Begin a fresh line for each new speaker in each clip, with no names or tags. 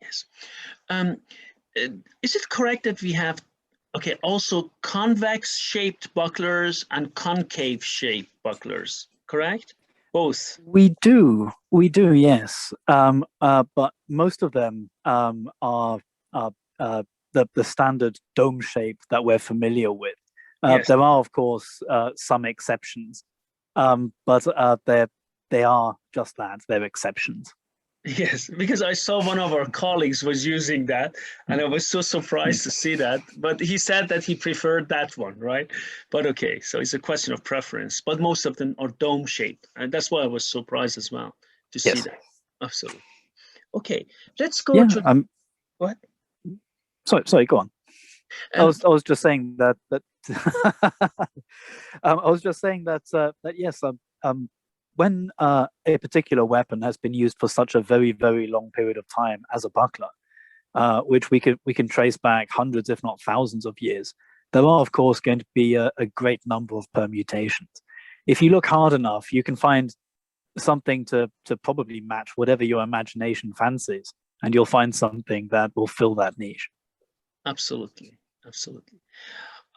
Yes. Um, is it correct that we have, okay, also convex shaped bucklers and concave shaped bucklers, correct? Both.
We do, yes. But most of them are the standard dome shape that we're familiar with.
Yes.
There are, of course, some exceptions, but they are just that. They're exceptions.
Yes, because I saw one of our colleagues was using that, and I was so surprised to see that. But he said that he preferred that one, right? But okay, so it's a question of preference. But most of them are dome shaped, and that's why I was surprised as well to see
Yes.
that. Absolutely. Okay, let's go
Yeah.
to what?
Sorry. Go on. I
Um,
was just saying that I was just saying that yes, when a particular weapon has been used for such a very long period of time as a buckler, which we can trace back hundreds, if not thousands, of years, there are of course going to be a great number of permutations. If you look hard enough, you can find something to probably match whatever your imagination fancies, and you'll find something that will fill that niche.
absolutely, absolutely.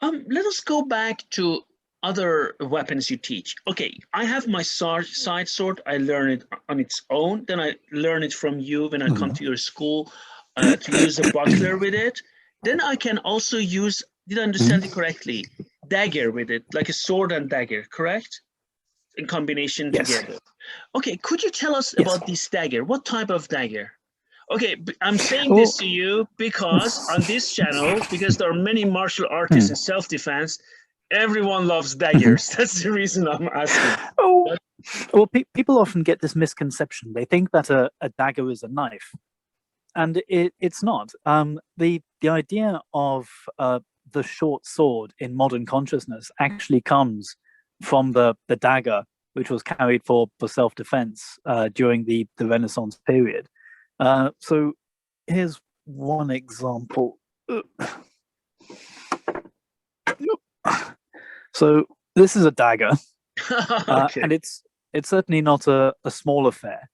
Let us go back to other weapons you teach. Okay, I have my side sword. I learn it on its own. Then I learn it from you when I come to your school to use a buckler with it. Then I can also use, did I understand it correctly? Dagger with it, like a sword and dagger, correct? In combination
Yes.
together. Okay, could you tell us
Yes.
about this dagger? What type of dagger? Okay, I'm saying
Well,
this to you because on this channel, because there are many martial artists in self-defense, everyone loves daggers. That's the reason I'm asking.
Oh,
But
well, people often get this misconception. They think that a dagger is a knife, and it's not. The idea of the short sword in modern consciousness actually comes from the dagger, which was carried for self defense during the Renaissance period. So here's one example. So this is a dagger,
okay.
and it's certainly not a small affair.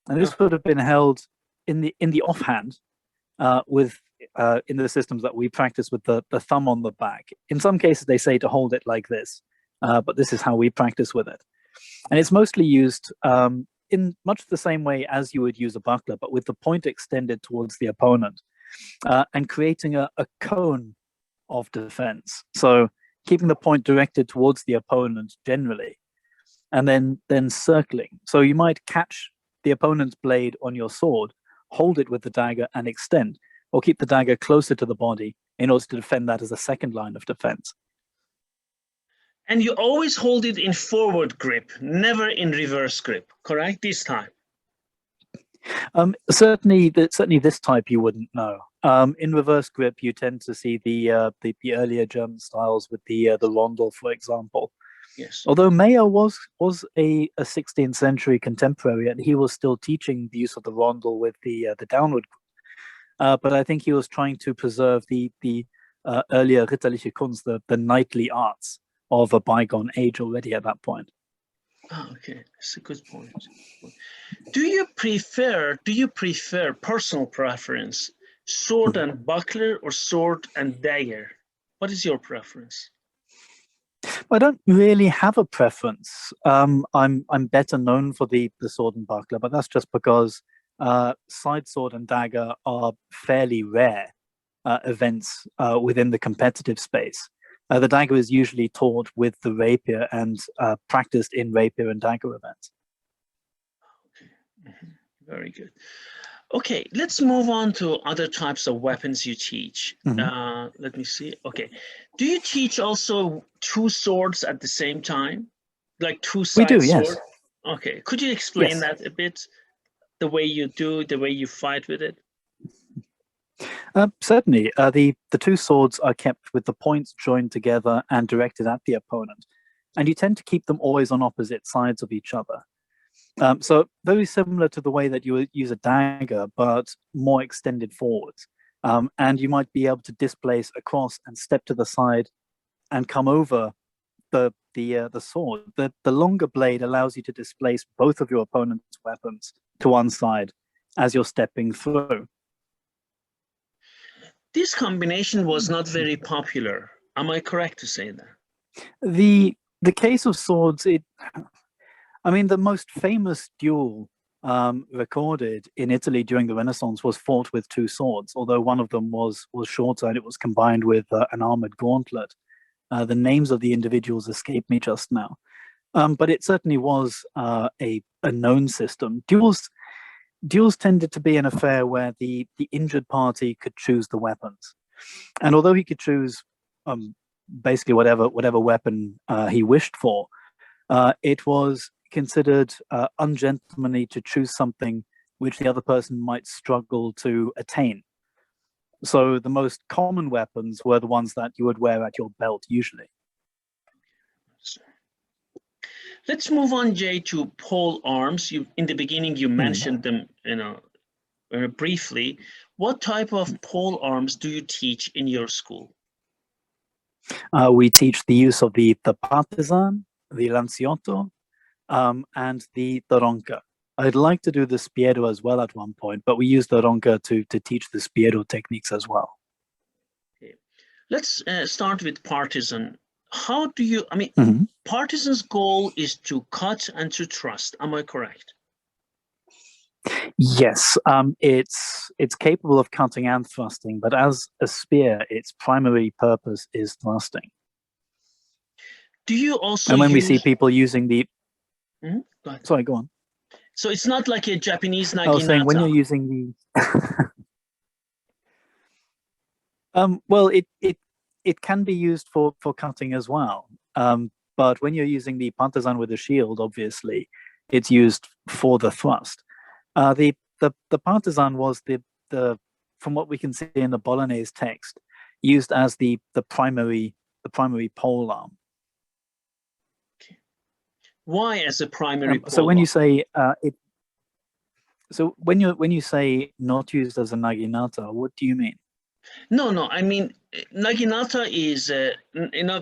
And this would have been held in the offhand with in the systems that we practice with the thumb on the back. In some cases, they say to hold it like this, but this is how we practice with it. And it's mostly used in much the same way as you would use a buckler, but with the point extended towards the opponent and creating a cone of defense. So keeping the point directed towards the opponent generally, and then circling. So you might catch the opponent's blade on your sword, hold it with the dagger, and extend, or keep the dagger closer to the body in order to defend that as a second line of defense.
And you always hold it in forward grip, never in reverse grip, correct? This time.
Certainly this type you wouldn't know. In reverse grip, you tend to see the earlier German styles with the rondel, for example.
Yes.
Although Mayer was a 16th century contemporary, and he was still teaching the use of the rondel with the downward. But I think he was trying to preserve the earlier ritterliche Kunst, the knightly arts of a bygone age already at that point.
Oh, okay, that's a good point. Do you prefer personal preference, sword and buckler or sword and dagger? What is your preference?
I don't really have a preference. I'm better known for the sword and buckler, but that's just because side sword and dagger are fairly rare events within the competitive space. The dagger is usually taught with the rapier and practiced in rapier and dagger events.
Okay. Very good. Okay, let's move on to other types of weapons you teach. Let me see. Okay, do you teach also two swords at the same time, like two
We do,
side
yes.
swords? Okay, could you explain
Yes.
that a bit? The way you do, the way you fight with it?
Certainly. The two swords are kept with the points joined together and directed at the opponent, and you tend to keep them always on opposite sides of each other. So very similar to the way that you would use a dagger, but more extended forwards. And you might be able to displace across and step to the side and come over the sword. The longer blade allows you to displace both of your opponent's weapons to one side as you're stepping through.
This combination was not very popular. Am I correct to say that?
The case of swords, I mean, the most famous duel recorded in Italy during the Renaissance was fought with two swords, although one of them was shorter and it was combined with an armored gauntlet. The names of the individuals escape me just now. But it certainly was a known system. Duels tended to be an affair where the injured party could choose the weapons. And although he could choose basically whatever weapon he wished for, it was considered ungentlemanly to choose something which the other person might struggle to attain. So the most common weapons were the ones that you would wear at your belt usually.
Let's move on, Jay, to pole arms. In the beginning, you mentioned them, briefly. What type of pole arms do you teach in your school?
We teach the use of the partisan, the lanciotto, and the ronca. I'd like to do the spiedo as well at one point, but we use the ronca to teach the spiedo techniques as well.
Okay. Let's start with partisan. How do you, partisan's goal is to cut and to thrust. Am I correct?
Yes, it's capable of cutting and thrusting, but as a spear, its primary purpose is thrusting.
Do you also
and when we see people using the...
Go ahead.
Sorry, go on.
So it's not like a Japanese naginata.
I was saying when you're using the... well, it can be used for cutting as well. But when you're using the partisan with a shield, obviously, it's used for the thrust. The partisan was the from what we can see in the Bolognese text, used as the primary pole arm.
Okay. Why as a primary pole
so when
arm?
you say so when you say not used as a naginata, what do you mean?
No, I mean naginata is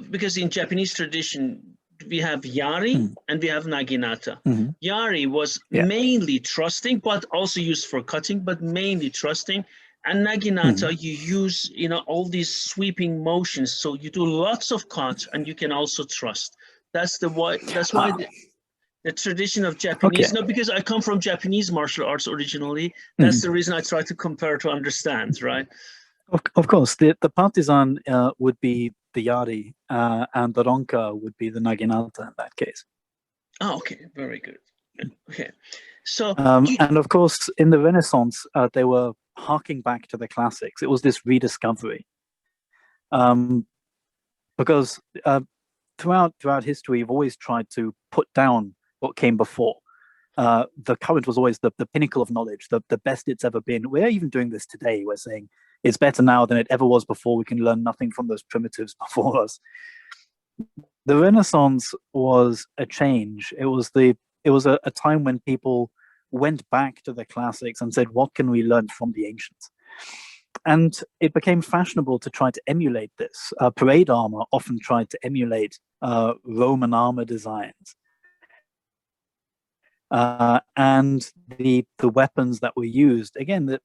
because in Japanese tradition we have yari and we have naginata. Yari was mainly thrusting, but also used for cutting, but mainly thrusting. And naginata, you use all these sweeping motions, so you do lots of cuts and you can also thrust. That's why the tradition of Japanese. No, because I come from Japanese martial arts originally. That's the reason I try to compare to understand, right?
Of course, the partisan would be the yari, and the ronca would be the naginata in that case.
Oh, okay, very good. Okay, so
and of course, in the Renaissance, they were harking back to the classics. It was this rediscovery, because throughout history, you've always tried to put down what came before. The current was always the pinnacle of knowledge, the best it's ever been. We're even doing this today. We're saying it's better now than it ever was before. We can learn nothing from those primitives before us. The Renaissance was a change. It was a time when people went back to the classics and said, what can we learn from the ancients? And it became fashionable to try to emulate this. Parade armor often tried to emulate Roman armor designs. And the weapons that were used, again, the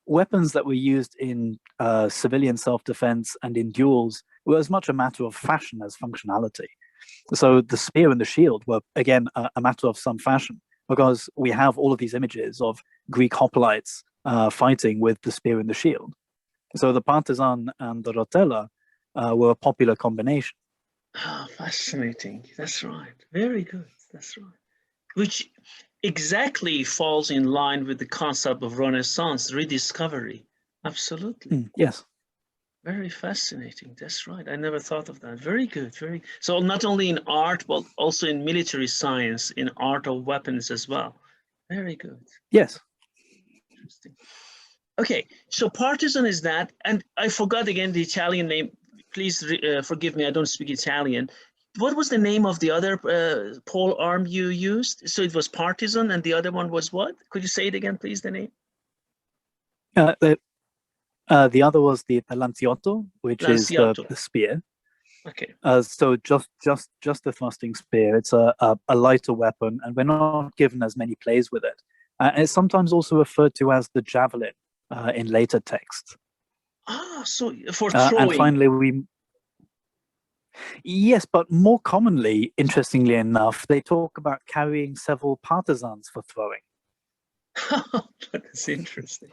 weapons that were used in civilian self-defense and in duels were as much a matter of fashion as functionality. So the spear and the shield were, again, a matter of some fashion, because we have all of these images of Greek hoplites fighting with the spear and the shield. So the partisan and the rotella were a popular combination.
Ah, fascinating. That's right. Very good. That's right. Which exactly falls in line with the concept of Renaissance rediscovery. Absolutely.
Yes.
Very fascinating. That's right. I never thought of that. Very good. So not only in art, but also in military science, in art of weapons as well. Very good.
Yes.
Interesting. Okay, so partisan is that, and I forgot again the Italian name. Please forgive me, I don't speak Italian. What was the name of the other pole arm you used? So it was partisan, and the other one was what? Could you say it again, please, the name?
The other was the lanciotto, which is the spear.
Okay.
So just the thrusting spear. It's a lighter weapon, and we're not given as many plays with it. It's sometimes also referred to as the javelin in later texts.
Ah, so for
And
throwing.
finally, yes, but more commonly, interestingly enough, they talk about carrying several partisans for throwing.
That's interesting.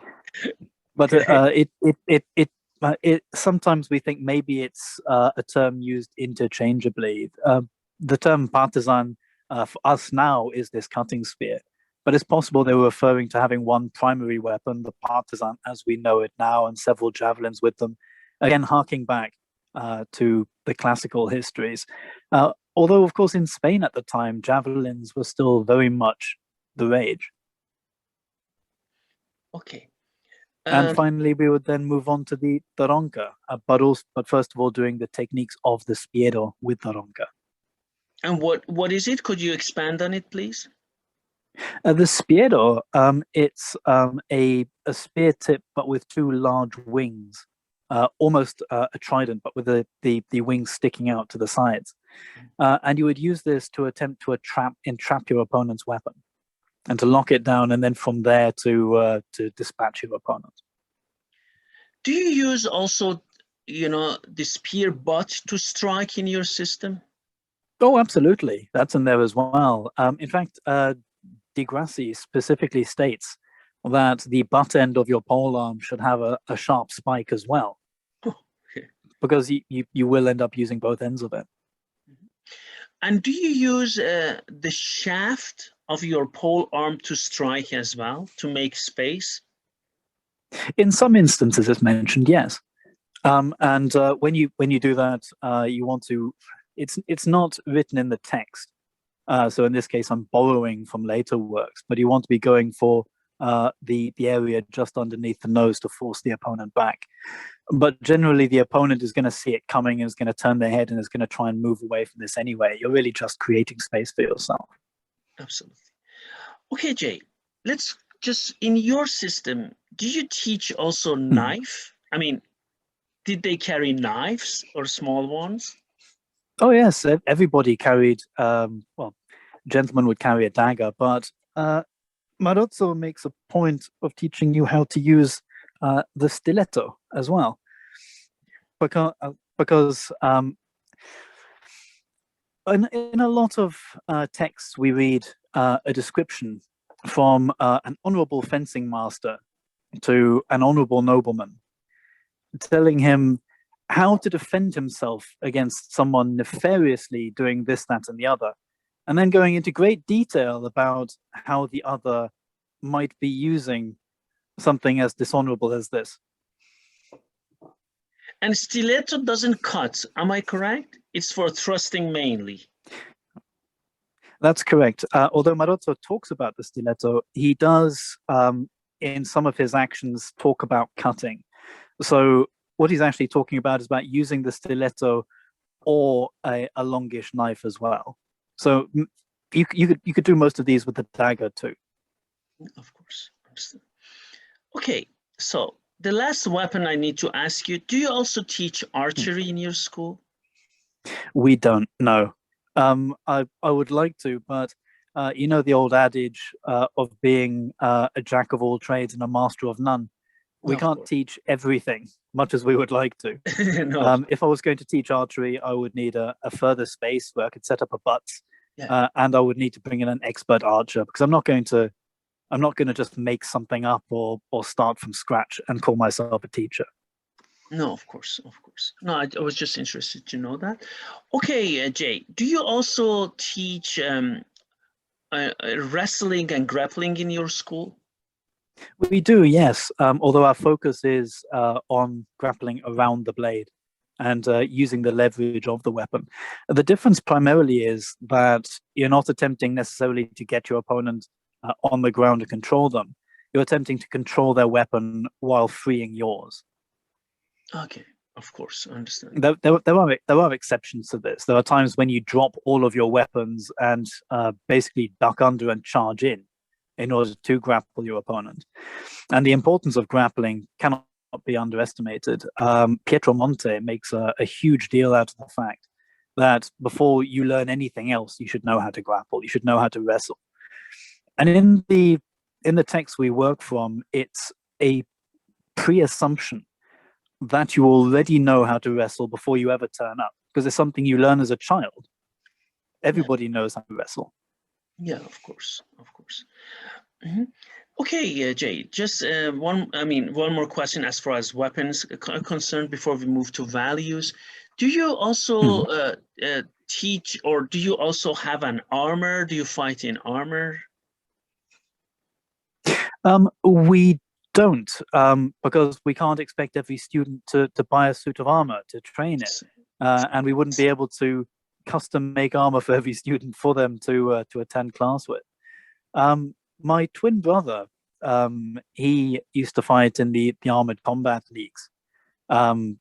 But
Okay.
it sometimes we think maybe it's a term used interchangeably. The term partisan for us now is this cutting spear, but it's possible they were referring to having one primary weapon, the partisan as we know it now, and several javelins with them. Again, harking back to the classical histories. Although, of course, in Spain at the time, javelins were still very much the rage.
Okay.
And finally, we would then move on to the taronca, but first of all, doing the techniques of the spiero with taronca.
And what is it? Could you expand on it, please?
The spiero, it's a spear tip, but with two large wings, almost a trident, but with the wings sticking out to the sides. And you would use this to attempt to entrap your opponent's weapon, and to lock it down, and then from there to dispatch your opponent.
Do you use also, the spear butt to strike in your system?
Oh, absolutely. That's in there as well. In fact, Di Grassi specifically states that the butt end of your polearm should have a sharp spike as well,
Okay.
because you will end up using both ends of it.
And do you use the shaft of your pole arm to strike as well, to make space?
In some instances, it's mentioned, yes. And when you do that, you want to. It's not written in the text. So in this case, I'm borrowing from later works, but you want to be going for the area just underneath the nose to force the opponent back. But generally, the opponent is going to see it coming and is going to turn their head and is going to try and move away from this anyway. You're really just creating space for yourself.
Absolutely. Okay, Jay, let's just, in your system, do you teach also knife? I mean, did they carry knives or small ones?
Oh, yes. Everybody carried, well, gentlemen would carry a dagger, but Marozzo makes a point of teaching you how to use the stiletto as well. Because in a lot of texts, we read a description from an honorable fencing master to an honorable nobleman, telling him how to defend himself against someone nefariously doing this, that, and the other, and then going into great detail about how the other might be using something as dishonorable as this.
And stiletto doesn't cut, am I correct? It's for thrusting mainly.
That's correct. Although Marozzo talks about the stiletto, he does, in some of his actions, talk about cutting. So what he's actually talking about is about using the stiletto or a longish knife as well. So you could do most of these with the dagger too.
Of course. Okay, so the last weapon I need to ask you, do you also teach archery in your school?
We don't know. I would like to, but you know the old adage of being a jack of all trades and a master of none. We can't teach everything, much as we would like to.
No.
If I was going to teach archery, I would need a further space where I could set up a butts,
Yeah.
and I would need to bring in an expert archer, because I'm not going to just make something up or start from scratch and call myself a teacher.
No, of course, of course. No, I was just interested to know that. Okay, Jay, do you also teach wrestling and grappling in your school?
We do, yes. Although our focus is on grappling around the blade and using the leverage of the weapon. The difference primarily is that you're not attempting necessarily to get your opponent on the ground to control them. You're attempting to control their weapon while freeing yours.
Okay, of course, I understand.
There are exceptions to this. There are times when you drop all of your weapons and basically duck under and charge in order to grapple your opponent. And the importance of grappling cannot be underestimated. Pietro Monte makes a huge deal out of the fact that before you learn anything else, you should know how to grapple. You should know how to wrestle. And in the text we work from, it's a pre-assumption that you already know how to wrestle before you ever turn up, because it's something you learn as a child. Everybody knows how to wrestle.
Yeah, of course, of course. Okay, Jay, just one more question as far as weapons are concerned before we move to values. Do you also teach, or do you also have an armor? Do you fight in armor?
We don't, because we can't expect every student to buy a suit of armor to train it, and we wouldn't be able to custom make armor for every student for them to attend class with. My twin brother, he used to fight in the armored combat leagues, and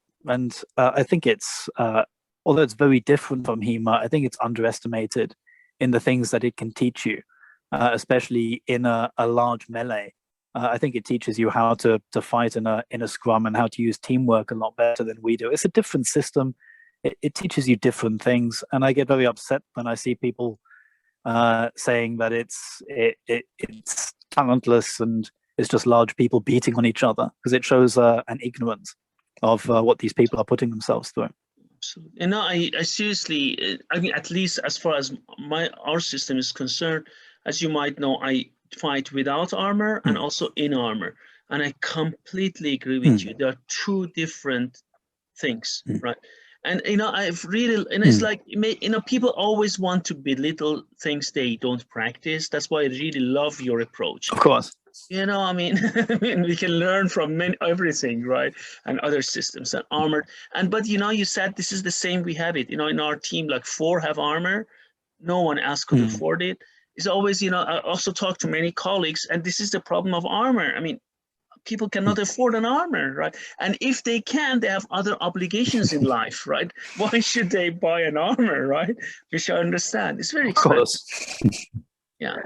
I think it's although it's very different from HEMA, I think it's underestimated in the things that it can teach you, especially in a large melee. I think it teaches you how to fight in a scrum and how to use teamwork a lot better than we do. It's a different system. It teaches you different things, and I get very upset when I see people saying that it's talentless and it's just large people beating on each other, because it shows an ignorance of what these people are putting themselves through.
Absolutely. And no, I seriously, I mean, at least as far as our system is concerned, as you might know, I fight without armor and also in armor. And I completely agree with you. There are two different things, right? And I've really, and it's like, people always want to belittle things they don't practice. That's why I really love your approach.
Of course.
I mean, we can learn from everything, right? And other systems and armored. But you said this is the same. We have it. In our team, like 4 have armor. No one else could afford it. It's always, I also talk to many colleagues, and this is the problem of armor. I mean, people cannot afford an armor, right? And if they can, they have other obligations in life, right? Why should they buy an armor, right? Which I understand. It's very expensive. Yeah.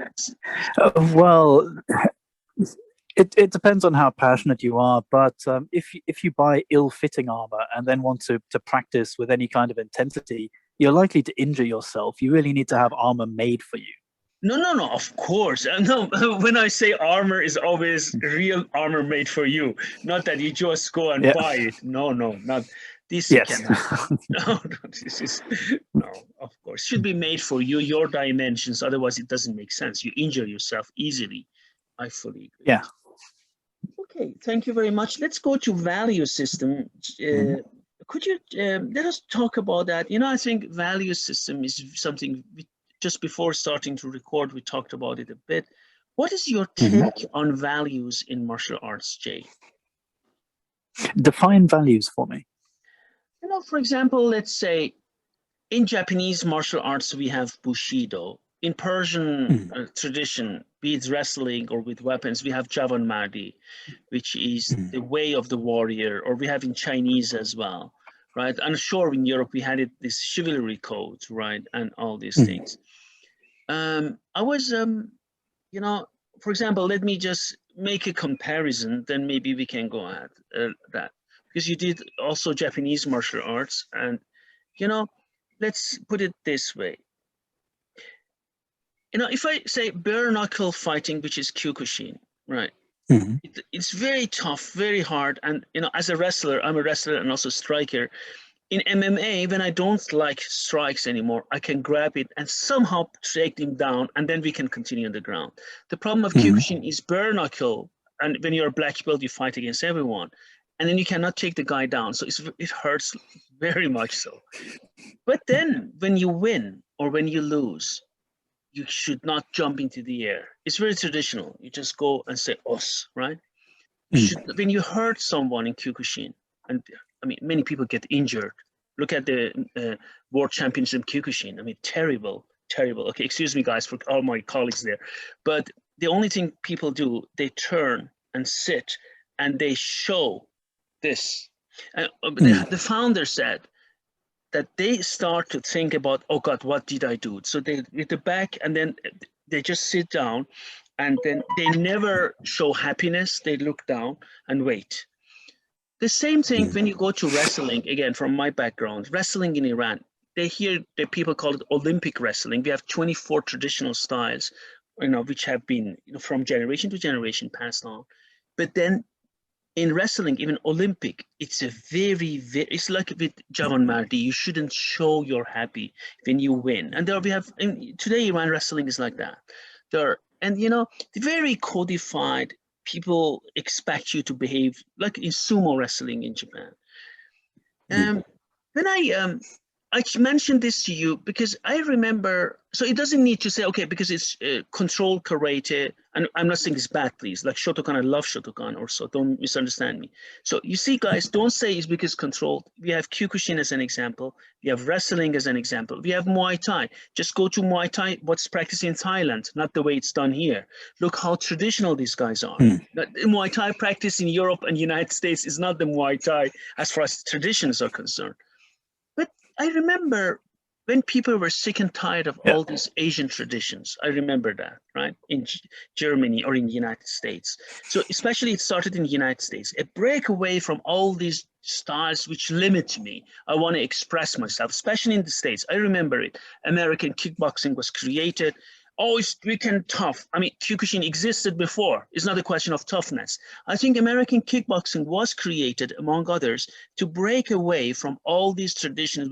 Well, it depends on how passionate you are, but if you buy ill-fitting armor and then want to practice with any kind of intensity, you're likely to injure yourself. You really need to have armor made for you.
No, of course. No, when I say armor, is always real armor made for you, not that you just go and buy it. No, not this.
Yes.
No, this is of course, should be made for you, your dimensions. Otherwise, it doesn't make sense. You injure yourself easily. I fully agree.
Yeah.
Okay, thank you very much. Let's go to value system. Could you let us talk about that? I think value system is something just before starting to record, we talked about it a bit. What is your take on values in martial arts, Jay?
Define values for me.
For example, let's say in Japanese martial arts, we have Bushido. In Persian tradition, be it wrestling or with weapons, we have Javanmadi, which is the way of the warrior, or we have in Chinese as well, right? I'm sure in Europe, we had this chivalry code, right? And all these things. I was, for example, let me just make a comparison, then maybe we can go at that. Because you did also Japanese martial arts, and, let's put it this way. If I say bare knuckle fighting, which is Kyokushin, right? It's very tough, very hard. And, as a wrestler, I'm a wrestler and also striker. In MMA, when I don't like strikes anymore, I can grab it and somehow take them down, and then we can continue on the ground. The problem of Kyokushin is bare knuckle, and when you're a black belt, you fight against everyone, and then you cannot take the guy down. So it hurts very much so. But then when you win or when you lose, you should not jump into the air. It's very traditional. You just go and say os, right? When you hurt someone in Kyokushin, and I mean, many people get injured. Look at the World Championship Kyokushin. I mean, terrible. Okay, excuse me, guys, for all my colleagues there. But the only thing people do, they turn and sit, and they show this. And the founder said that they start to think about, oh God, what did I do? So they with the back, and then they just sit down, and then they never show happiness. They look down and wait. The same thing when you go to wrestling, again, from my background, wrestling in Iran, the people call it Olympic wrestling. We have 24 traditional styles, which have been from generation to generation passed on. But then in wrestling, even Olympic, it's a very, it's like with Javan Mardi, you shouldn't show you're happy when you win. And there we have, today Iran wrestling is like that. And the very codified, people expect you to behave like in sumo wrestling in Japan. When I mentioned this to you because I remember, so it doesn't need to say, okay, because it's controlled karate, and I'm not saying it's bad, please, like Shotokan, I love Shotokan also, don't misunderstand me. So you see, guys, don't say it's because controlled. We have Kyokushin as an example. We have wrestling as an example. We have Muay Thai. Just go to Muay Thai, what's practiced in Thailand, not the way it's done here. Look how traditional these guys are. Muay Thai practice in Europe and United States is not the Muay Thai as far as traditions are concerned. I remember when people were sick and tired of all these Asian traditions. I remember that, right? In Germany or in the United States. So especially it started in the United States. A break away from all these styles which limit me. I want to express myself, especially in the States. I remember it. American kickboxing was created. Oh, it's weekend tough. I mean, Kyokushin existed before. It's not a question of toughness. I think American kickboxing was created, among others, to break away from all these traditions